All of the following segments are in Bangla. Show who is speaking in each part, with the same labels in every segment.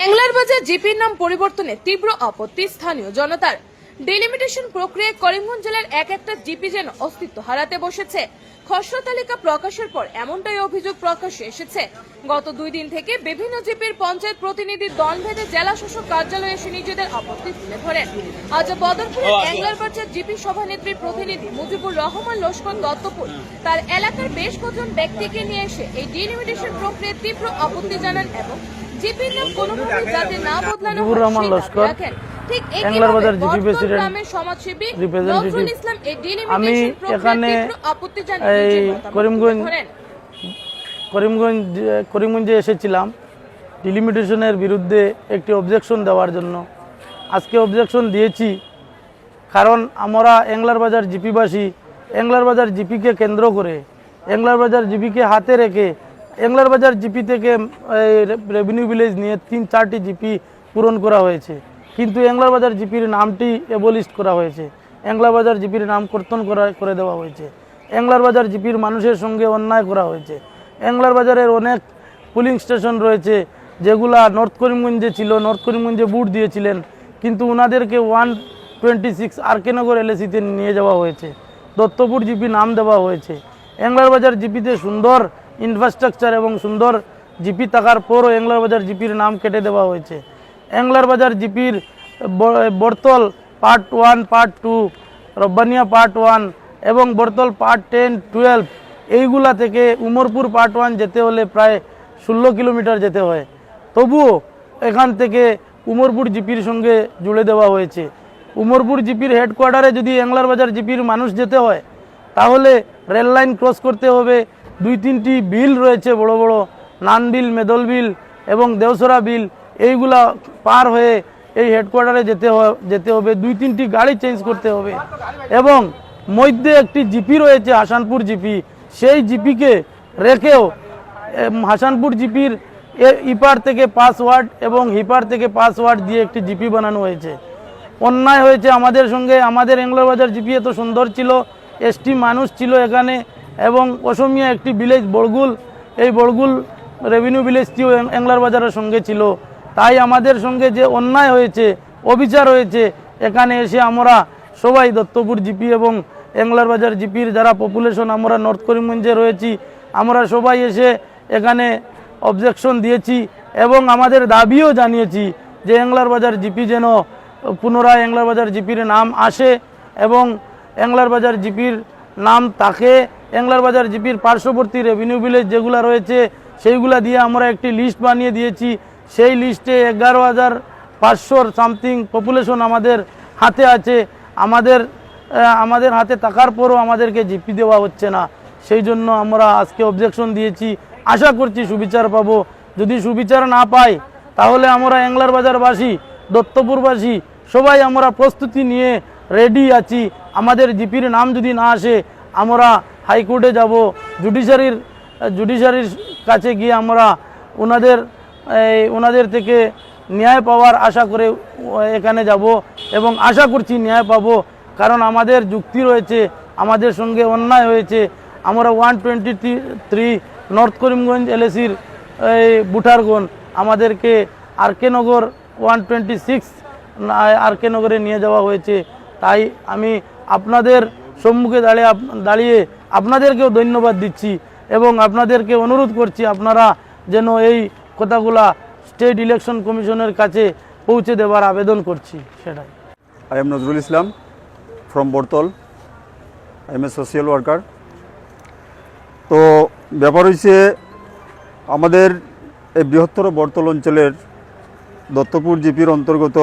Speaker 1: এংলারবাজার জিপির নাম পরিবর্তনে তীব্র আপত্তি স্থানীয় জনতার। ডিলিমিটেশন প্রক্রিয়ায় করিমগঞ্জ জেলার একটা জিপি যেন অস্তিত্ব হারাতে বসেছে। খসড়া তালিকা প্রকাশের পর এমনটাই অভিযোগ প্রকাশ্যে এসেছে। গত 2 দিন থেকে বিভিন্ন জিপির পঞ্চায়েত প্রতিনিধির দল ভেদে জেলা শাসক কার্যালয়ে এসে নিজেদের আপত্তি তুলে ধরেন। আজ বদরপুরের এংলারবাজার জিপি সভানেত্রীর প্রতিনিধি মুজিবুর রহমান লস্কর দত্তপুর তার এলাকার বেশ কজন ব্যক্তিকে নিয়ে এসে এই ডিলিমিটেশন প্রক্রিয়ায় তীব্র আপত্তি জানান এবং জিপির নাম কোনোভাবে যাতে না বদলানো হয় রাখেন। ঠিক এংলারবাজার জিপি প্রেসিডেন্ট সমাজসেবী নজরুল ইসলাম এই ডিলিমিটেশন প্রক্রিয়ায় তীব্র আপত্তি জানান।
Speaker 2: করিমগঞ্জে এসেছিলাম ডিলিমিটেশনের বিরুদ্ধে একটি অবজেকশন দেওয়ার জন্য। আজকে অবজেকশন দিয়েছি কারণ আমরা এংলারবাজার জিপিবাসী এংলারবাজার জিপিকে কেন্দ্র করে এংলারবাজার জিপিকে হাতে রেখে এংলারবাজার জিপি থেকে রেভিনিউ ভিলেজ নিয়ে 3-4টি জিপি পূরণ করা হয়েছে, কিন্তু এংলারবাজার জিপির নামটি এবলিস্ট করা হয়েছে। এংলারবাজার জিপির নাম কর্তন করে দেওয়া হয়েছে। এংলারবাজার জিপির মানুষের সঙ্গে অন্যায় করা হয়েছে। এংলারবাজারের অনেক পুলিং স্টেশন রয়েছে যেগুলা নর্থ করিমগঞ্জে ছিল, নর্থ করিমগঞ্জে বুট দিয়েছিলেন, কিন্তু ওনাদেরকে 126 আরকে নগর এলএসিতে নিয়ে যাওয়া হয়েছে। দত্তপুর জিপি নাম দেওয়া হয়েছে। এংলারবাজার জিপিতে সুন্দর ইনফ্রাস্ট্রাকচার এবং সুন্দর জিপি থাকার পরও এংলারবাজার জিপির নাম কেটে দেওয়া হয়েছে। এংলারবাজার জিপির বর্তল পার্ট 1, পার্ট 2, রব্বানিয়া পার্ট 1 এবং বর্তল পার্ট 10, 12 এইগুলা থেকে উমরপুর পার্ট 1 যেতে হলে প্রায় 16 কিলোমিটার যেতে হয়। তবুও এখান থেকে উমরপুর জিপির সঙ্গে জুড়ে দেওয়া হয়েছে। উমরপুর জিপির হেডকোয়ার্টারে যদি এংলারবাজার জিপির মানুষ যেতে হয় তাহলে রেল লাইন ক্রস করতে হবে। 2-3টি বিল রয়েছে বড় বড়, নান বিল, মেদল বিল এবং দেওসরা বিল, এইগুলা পার হয়ে এই হেডকোয়ার্টারে যেতে হবে। 2-3টি গাড়ি চেঞ্জ করতে হবে এবং মধ্যে একটি জিপি রয়েছে হাসানপুর জিপি, সেই জিপিকে রেখেও হাসানপুর জিপির ইপার থেকে 5 ওয়ার্ড এবং হিপার থেকে 5 ওয়ার্ড দিয়ে একটি জিপি বানানো হয়েছে। অন্যায় হয়েছে আমাদের সঙ্গে। আমাদের এংলারবাজার জিপি এত সুন্দর ছিল, এসটি মানুষ ছিল এখানে এবং অসমিয়া একটি ভিলেজ বড়গুল, এই বড়গুল রেভিনিউ ভিলেজটিও এংলারবাজারের সঙ্গে ছিল। তাই আমাদের সঙ্গে যে অন্যায় হয়েছে, অবিচার হয়েছে, এখানে এসে আমরা সবাই দত্তপুর জিপি এবং এংলারবাজার জিপির যারা পপুলেশন আমরা নর্থ করিমগঞ্জে রয়েছি, আমরা সবাই এসে এখানে অবজেকশন দিয়েছি এবং আমাদের দাবিও জানিয়েছি যে এংলারবাজার জিপি যেন পুনরায় এংলারবাজার জিপির নাম আসে এবং এংলারবাজার জিপির নাম থাকে। এংলারবাজার জিপির পার্শ্ববর্তী রেভিনিউ ভিলেজ যেগুলো রয়েছে সেইগুলা দিয়ে আমরা একটি লিস্ট বানিয়ে দিয়েছি। সেই লিস্টে 11,500 সামথিং পপুলেশন আমাদের হাতে আছে। আমাদের হাতে থাকার পরও আমাদেরকে জিপি দেওয়া হচ্ছে না। সেই জন্য আমরা আজকে অবজেকশন দিয়েছি। আশা করছি সুবিচার পাবো। যদি সুবিচার না পাই তাহলে আমরা এংলারবাজারবাসী, দত্তপুরবাসী সবাই আমরা প্রস্তুতি নিয়ে রেডি আছি। আমাদের জিপির নাম যদি না আসে আমরা হাইকোর্টে যাব, জুডিশিয়ারির কাছে গিয়ে আমরা ওনাদের থেকে ন্যায় পাওয়ার আশা করে এখানে যাব এবং আশা করছি ন্যায় পাবো। কারণ আমাদের যুক্তি রয়েছে, আমাদের সঙ্গে অন্যায় হয়েছে। আমরা 123 নর্থ করিমগঞ্জ এলএসির বুটারগঞ্জ, আমাদেরকে আরকে নগর 126 আরকে নগরে নিয়ে যাওয়া হয়েছে। তাই আমি আপনাদের সম্মুখে দাঁড়িয়ে আপনাদেরকেও ধন্যবাদ দিচ্ছি এবং আপনাদেরকে অনুরোধ করছি আপনারা যেন এই কথাগুলা স্টেট ইলেকশন কমিশনের কাছে পৌঁছে দেওয়ার আবেদন করছি। সেটাই।
Speaker 3: I am Nazrul Islam from Bortol. I am a social worker. তো ব্যাপার হচ্ছে আমাদের এই বৃহত্তর বর্তল অঞ্চলের দত্তপুর জিপির অন্তর্গত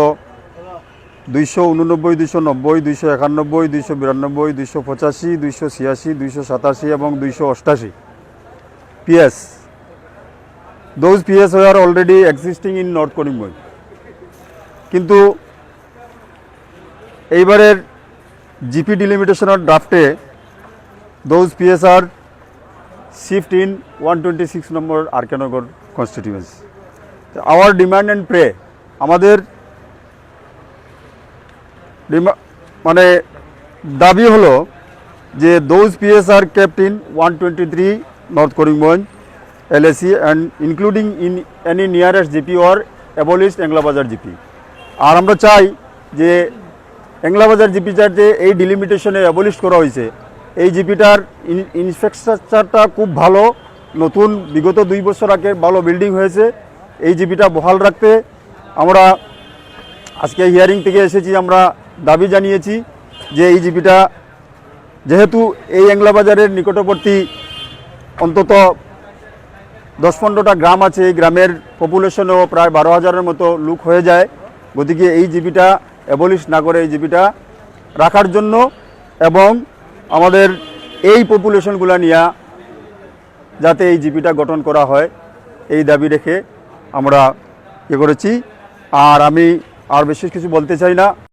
Speaker 3: 289, 290, 291, 292, 285, 286, 287 এবং 288 PS. Those PS were already existing in North Korimboj. কিন্তু এইবারের জিপি ডিলিমিটেশনের ড্রাফটে those PS are shift in 126 number RK Nagar constituency. Our demand and pray, আমাদের মানে দাবি হলো যে those PS are kept in 123 North Korimboj LAC and including in any nearest GP or abolish Englabazar GP. আর আমরা চাই যে এংলাবাজার জিপিটার যে এই ডিলিমিটেশনে অ্যাবলিশ করা হয়েছে, এই জিপিটার ইনফ্রাস্ট্রাকচারটা খুব ভালো, নতুন বিগত 2 বছর আগে ভালো বিল্ডিং হয়েছে। এই জিপিটা বহাল রাখতে আমরা আজকে হিয়ারিং থেকে এসেছি, আমরা দাবি জানিয়েছি যে এই জিপিটা যেহেতু এই এংলাবাজারের নিকটবর্তী অন্তত 10-15টা গ্রাম আছে, এই গ্রামের পপুলেশনও প্রায় 12,000-এর মতো লোক হয়ে যায়, গতিকে এই জিপিটা অ্যাবলিশ না করে এই জিপিটা রাখার জন্য এবং আমাদের এই পপুলেশনগুলো নিয়ে যাতে এই জিপিটা গঠন করা হয় এই দাবি রেখে আমরা করেছি। আর আমি আর বিশেষ কিছু বলতে চাই না।